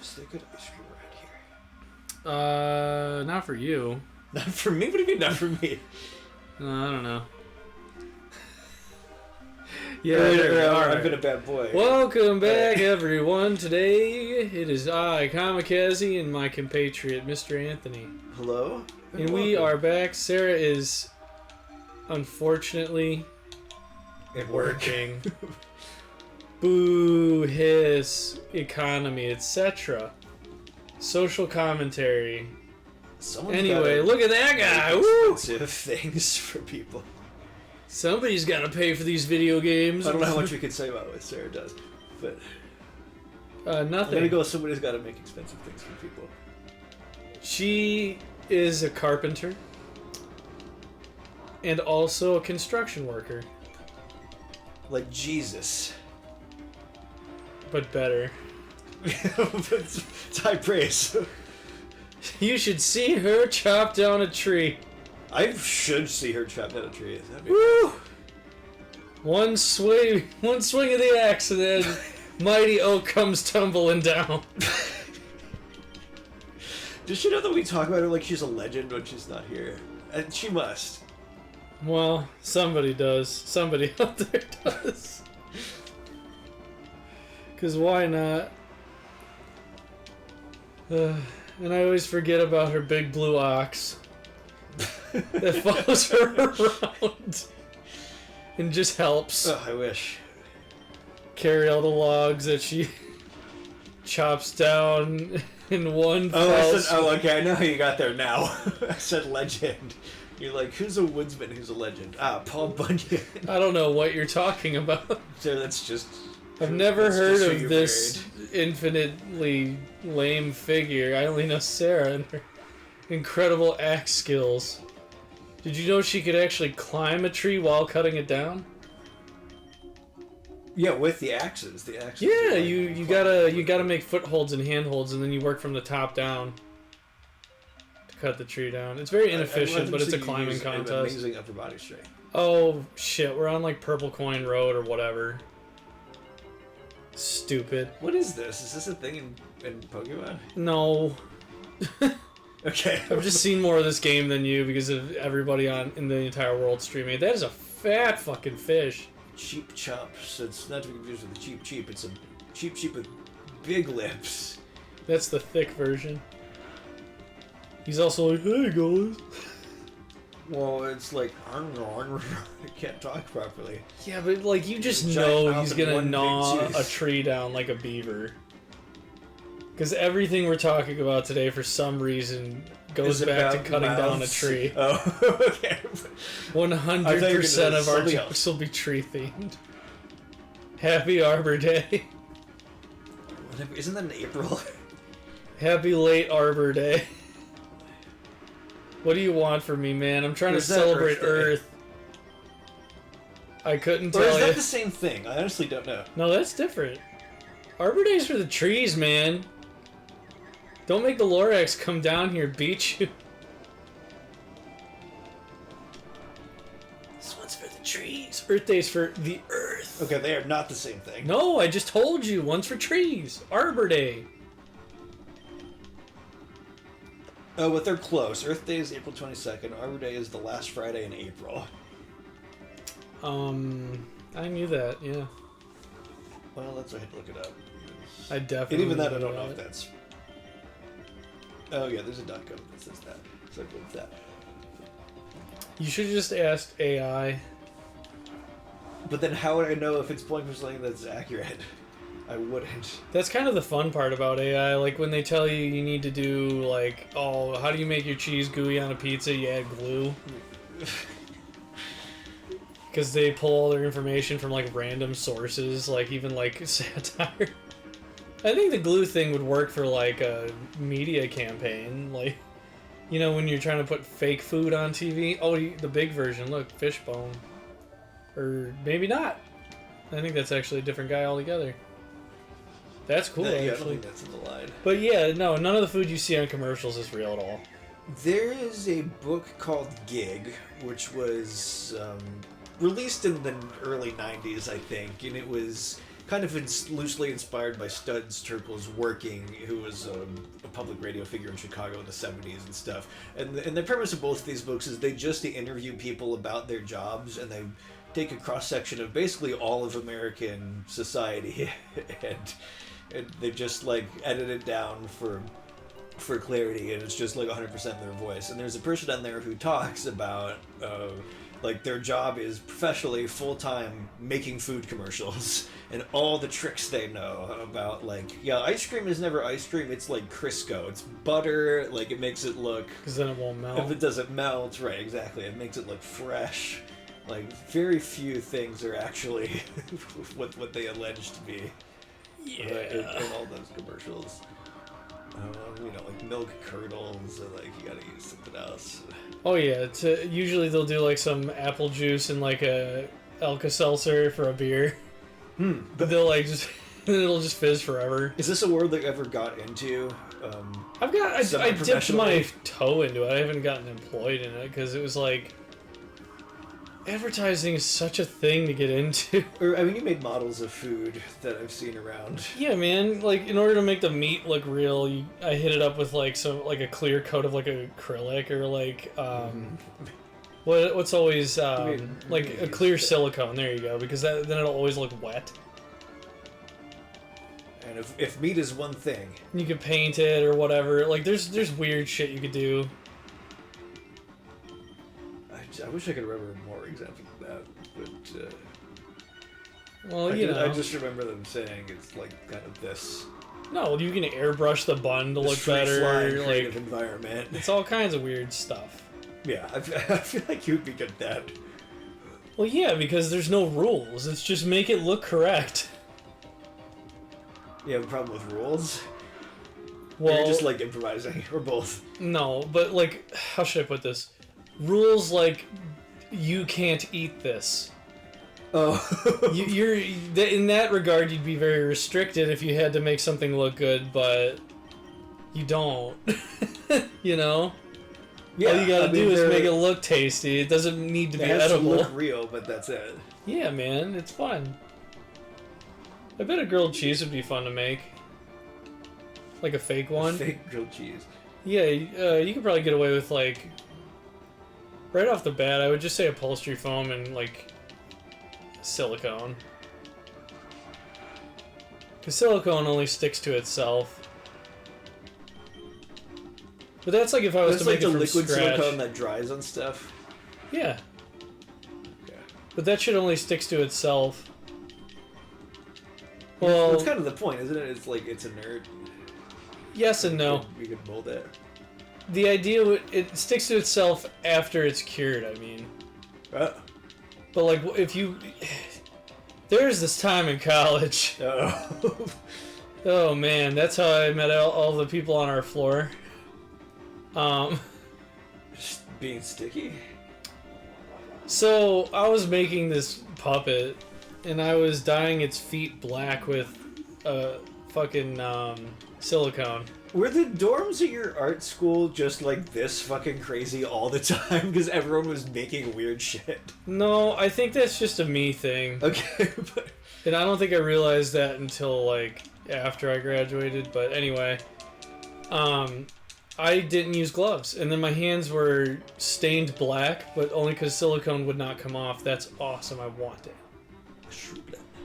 Is there good ice cream around here? Not for you. Not for me? What do you mean not for me? No, I don't know. Yeah, I've been a bad boy. Welcome back, everyone. Today it is I, Kamikaze, and my compatriot, Mr. Anthony. Hello? And we are back. Sarah is, unfortunately, working. Boo, hiss, economy, etc. Social commentary. Anyway, look at that guy! Woo! Expensive things for people. Somebody's got to pay for these video games. I don't know how much we can say about what Sarah does, but nothing. I'm gonna go with somebody's got to make expensive things for people. She is a carpenter and also a construction worker, like Jesus, but better. It's high praise. You should see her chop down a tree. I should see her chop down a tree. Woo! One swing of the axe, and then mighty oak comes tumbling down. Does she know that we talk about her like she's a legend when she's not here? And she must. Well, somebody does. Somebody out there does. Because why not? And I always forget about her big blue ox that follows her around and just helps. Oh, I wish. Carry all the logs that she chops down in one fell swoop. Oh, okay, I know how you got there now. I said legend. You're like, who's a woodsman who's a legend? Ah, Paul Bunyan. I don't know what you're talking about. So that's just... I've never heard of this infinitely lame figure. I only know Sarah and her incredible axe skills. Did you know she could actually climb a tree while cutting it down? Yeah, with the axes. The axes. Yeah, you gotta make footholds and handholds, and then you work from the top down to cut the tree down. It's very inefficient, but it's a climbing contest. Amazing upper body strength. Oh shit, we're on like Purple Coin Road or whatever. Stupid. What is this? Is this a thing in Pokemon? No. Okay. I've just seen more of this game than you because of everybody in the entire world streaming. That is a fat fucking fish. Cheap chomp. So it's not to be confused with a cheap cheap. It's a cheap cheap with big lips. That's the thick version. He's also like, hey guys. Well, it's like, I can't talk properly. Yeah, but like you just know he's gonna gnaw a tree down like a beaver. Because everything we're talking about today, for some reason, goes back to cutting down a tree. Oh, okay. 100% of our jokes will be tree themed. Happy Arbor Day. Isn't that in April? Happy late Arbor Day. What do you want from me, man? I'm trying to celebrate Earth. I couldn't tell you. Or is that the same thing? I honestly don't know. No, that's different. Arbor Day's for the trees, man. Don't make the Lorax come down here and beat you. This one's for the trees. Earth Day's for the Earth. Okay, they are not the same thing. No, I just told you. One's for trees. Arbor Day. Oh, but they're close. Earth Day is April 22nd. Arbor Day is the last Friday in April. I knew that, yeah. Well, that's why I had to look it up. I definitely. And even that, I don't know if that's... Oh, yeah, there's a .gov that says that. So I believe that. You should have just asked AI. But then how would I know if it's pulling from something that's accurate? I wouldn't. That's kind of the fun part about AI. Like when they tell you need to do like, oh, how do you make your cheese gooey on a pizza? You add glue. Because they pull all their information from like random sources, like even like satire. I think the glue thing would work for like a media campaign, like, you know, when you're trying to put fake food on TV. Oh, the big version, look, Fishbone. Or maybe not. I think that's actually a different guy altogether. That's cool, actually. actually. I don't think that's in the line. But yeah, no, none of the food you see on commercials is real at all. There is a book called Gig, which was released in the early 90s, I think, and it was kind of loosely inspired by Studs Terkel's working, who was a public radio figure in Chicago in the 70s and stuff. And the premise of both these books is they just interview people about their jobs, and they take a cross-section of basically all of American society, and they just, like, edit it down for clarity, and it's just, like, 100% their voice. And there's a person on there who talks about, like, their job is professionally, full-time, making food commercials, and all the tricks they know about, like, yeah, ice cream is never ice cream, it's like Crisco. It's butter, like, it makes it look... Because then it won't melt. If it doesn't melt, right, exactly. It makes it look fresh. Like, very few things are actually what they allege to be. Yeah. In all those commercials. You know, like milk curdles, or like you gotta use something else. Oh yeah, usually they'll do like some apple juice and like a Alka-Seltzer for a beer. But they'll like just... it'll just fizz forever. Is this a word that you ever got into? I dipped my toe into it. I haven't gotten employed in it because it was like... Advertising is such a thing to get into. Or, I mean, you made models of food that I've seen around. Yeah, man. Like, in order to make the meat look real, I hit it up with like a clear coat of like acrylic or like what's always like a clear silicone. There you go, because then it'll always look wet. And if meat is one thing, you could paint it or whatever. Like, there's weird shit you could do. I wish I could remember more examples of that, but well, I just remember them saying it's like kind of this. No, you can airbrush the bun to look better. Creative environment. It's all kinds of weird stuff. Yeah, I feel like you'd be good at that. Well, yeah, because there's no rules. It's just make it look correct. You have a problem with rules? Well, or you're just like improvising, or both? No, but like, how should I put this? Rules like, you can't eat this. Oh. You're in that regard, you'd be very restricted if you had to make something look good, but you don't. You know? Yeah, all you gotta do is make it look tasty. It doesn't need to be edible. It has to look real, but that's it. Yeah, man, it's fun. I bet a grilled cheese would be fun to make. Like a fake one. Fake grilled cheese. Yeah, you could probably get away with like... Right off the bat, I would just say upholstery foam and, like, silicone. Because silicone only sticks to itself. But that's like if I was to make it from scratch. It's like the liquid silicone that dries on stuff? Yeah. Okay. But that shit only sticks to itself. Well... That's kind of the point, isn't it? It's like, it's inert. Yes and no. You could mold it. The idea, it sticks to itself after it's cured, I mean. But like, if you... There's this time in college. Oh. Oh man, that's how I met all the people on our floor. Just being sticky? So, I was making this puppet, and I was dyeing its feet black with fucking silicone. Were the dorms at your art school just like this fucking crazy all the time? Because everyone was making weird shit. No, I think that's just a me thing. Okay, but... And I don't think I realized that until, like, after I graduated. But anyway, I didn't use gloves. And then my hands were stained black, but only because silicone would not come off. That's awesome. I want it.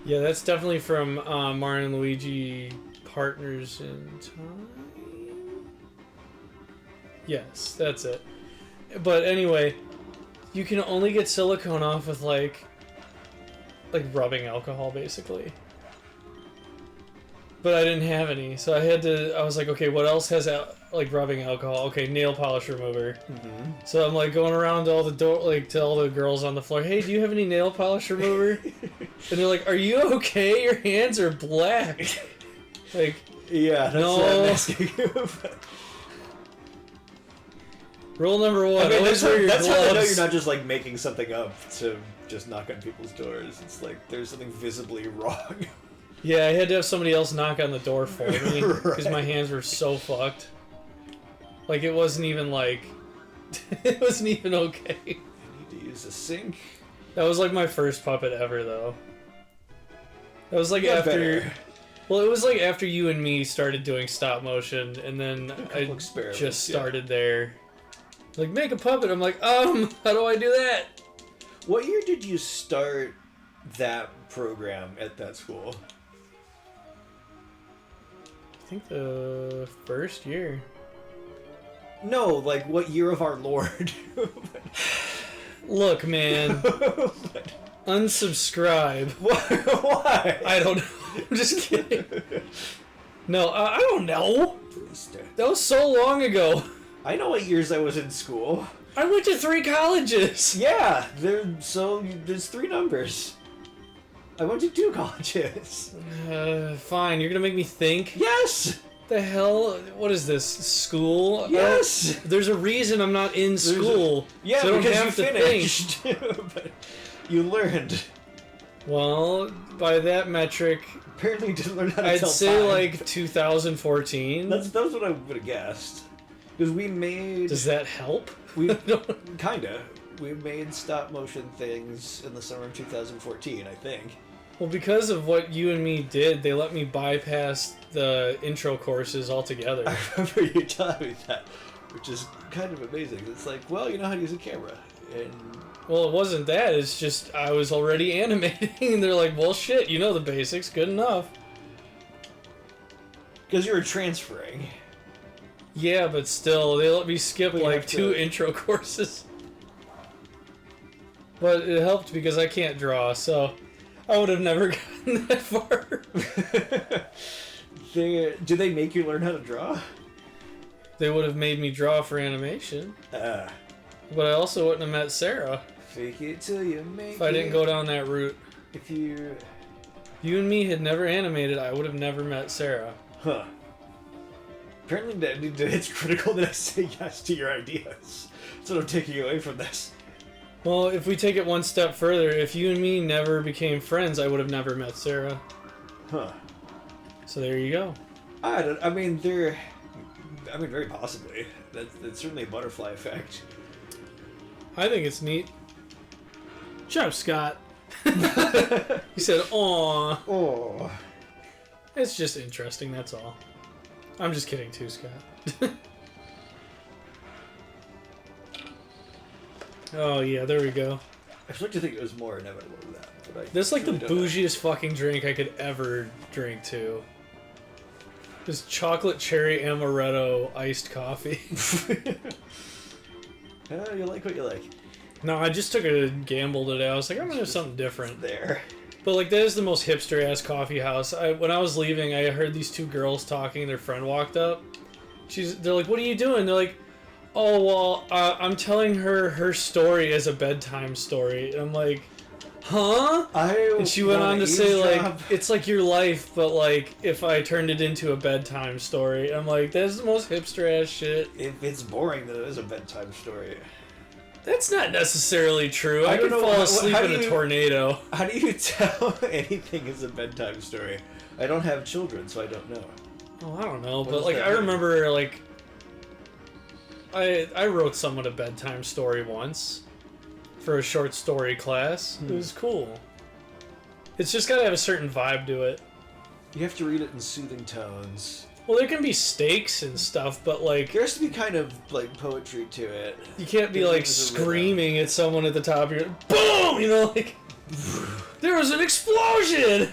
Yeah, that's definitely from Mario and Luigi Partners in Time. Yes, that's it. But anyway, you can only get silicone off with like rubbing alcohol, basically. But I didn't have any, so I was like, okay, what else has like rubbing alcohol? Okay, nail polish remover. Mm-hmm. So I'm like going around to all the girls on the floor. Hey, do you have any nail polish remover? And they're like, are you okay? Your hands are black. Like, yeah, that's no. what I'm asking you about. Rule number one, always wear your gloves. That's how I know you're not just like making something up to just knock on people's doors. It's like there's something visibly wrong. Yeah, I had to have somebody else knock on the door for me because my hands were so fucked. Like, it wasn't even like... it wasn't even okay. I need to use a sink. That was like my first puppet ever, though. That was like Yeah, after. better. Well, it was like after you and me started doing stop motion, and then I experiments, just started there. Like, make a puppet. I'm like, how do I do that? What year did you start that program at that school? I think the first year. No, like what year of our Lord? Look, man. Unsubscribe. Why? I don't know. I'm just kidding. No, I don't know. That was so long ago. I know what years I was in school. I went to 3 colleges. Yeah, there's 3 numbers. I went to 2 colleges. Fine, you're gonna make me think? Yes! The hell? What is this? School? Yes! There's a reason I'm not in school. Yeah, so I don't because have you to finished. But you learned. Well, by that metric, Apparently you didn't learn how to I'd tell say time. like 2014. That's what I would have guessed. Because we made... Does that help? We kinda. We made stop motion things in the summer of 2014, I think. Well, because of what you and me did, they let me bypass the intro courses altogether. I remember you telling me that, which is kind of amazing. It's like, well, you know how to use a camera, and Well, it wasn't that. It's just I was already animating, and they're like, well, shit, you know the basics. Good enough. because you were transferring. Yeah, but still, they let me skip But you like have 2 to- intro courses. But it helped because I can't draw, so I would have never gotten that far. Do they make you learn how to draw? They would have made me draw for animation. But But I also wouldn't have met Sarah fake it till you make if I didn't go down that route. If you... You and me had never animated, I would have never met Sarah. Huh. Apparently it's critical that I say yes to your ideas. That's what I'm taking away from this. Well, if we take it one step further, if you and me never became friends, I would have never met Sarah. Huh. So there you go. I mean, very possibly. That's certainly a butterfly effect. I think it's neat. Shut up, Scott. He said, "Aw." Oh. It's just interesting, that's all. I'm just kidding too, Scott. Oh yeah, there we go. I like to think it was more inevitable than that. But This is like the truly don't know. bougiest fucking drink I could ever drink too. Just chocolate cherry amaretto iced coffee. You like what you like. No, I just took a gamble today. I was like, I'm gonna do something different. There. But like, that is the most hipster ass coffee house. When I was leaving, I heard these 2 girls talking. And their friend walked up. They're like, "What are you doing?" They're like, "Oh well, I'm telling her story as a bedtime story." And I'm like, "Huh?" And she went on to say like, "It's like your life, but like if I turned it into a bedtime story." I'm like, "That's the most hipster ass shit." If it's boring, then it is a bedtime story. That's not necessarily true. I don't could know, fall asleep how in do a you- tornado. How do you tell anything is a bedtime story? I don't have children, so I don't know. Oh, I don't know, What but does like that I mean? remember like I wrote someone a bedtime story once for a short story class. It was cool. It's just got to have a certain vibe to it. You have to read it in soothing tones. Well, there can be stakes and stuff, but like There has to be kind of like poetry to it. you can't be There's like a rhythm. screaming at someone at the top of your boom, you know, like there was an explosion.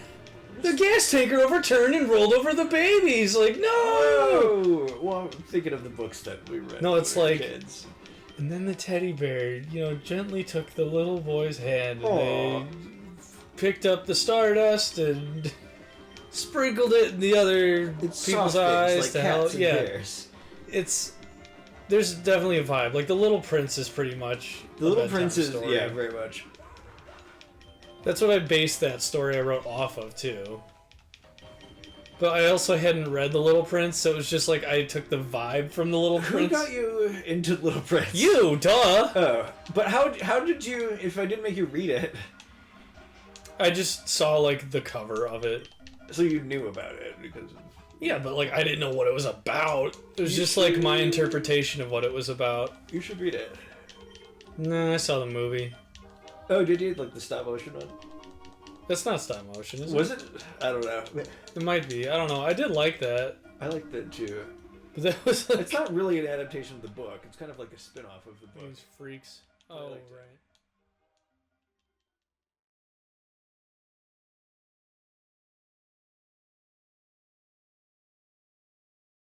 The gas tanker overturned and rolled over the babies. Like, no! Oh, well, I'm thinking of the books that we read. No, when it's we were like- kids. And then the teddy bear, gently took the little boy's hand and Aw. they picked up the stardust and sprinkled it in the other It's people's soft eyes things, to like help. cats and Yeah, bears. there's definitely a vibe. Like the Little Prince is pretty much The a Little bedtime Prince is, story. yeah, very much. That's what I based that story I wrote off of too. But I also hadn't read The Little Prince, so it was just like I took the vibe from The Little Who Prince. got you into Little Prince? You, duh! Oh, but how did you? If I didn't make you read it, I just saw like the cover of it. so you knew about it because. Yeah, but like I didn't know what it was about. It was You just like my should- interpretation of what it was about. You should read it. Nah, I saw the movie. Oh, did you like the stop motion one? That's not stop motion, is it? Was it? I don't know. It might be. I don't know. I did like that. I like that too. But that was like... It's not really an adaptation of the book. It's kind of like a spin-off of the book. These freaks. Oh, liked it. right.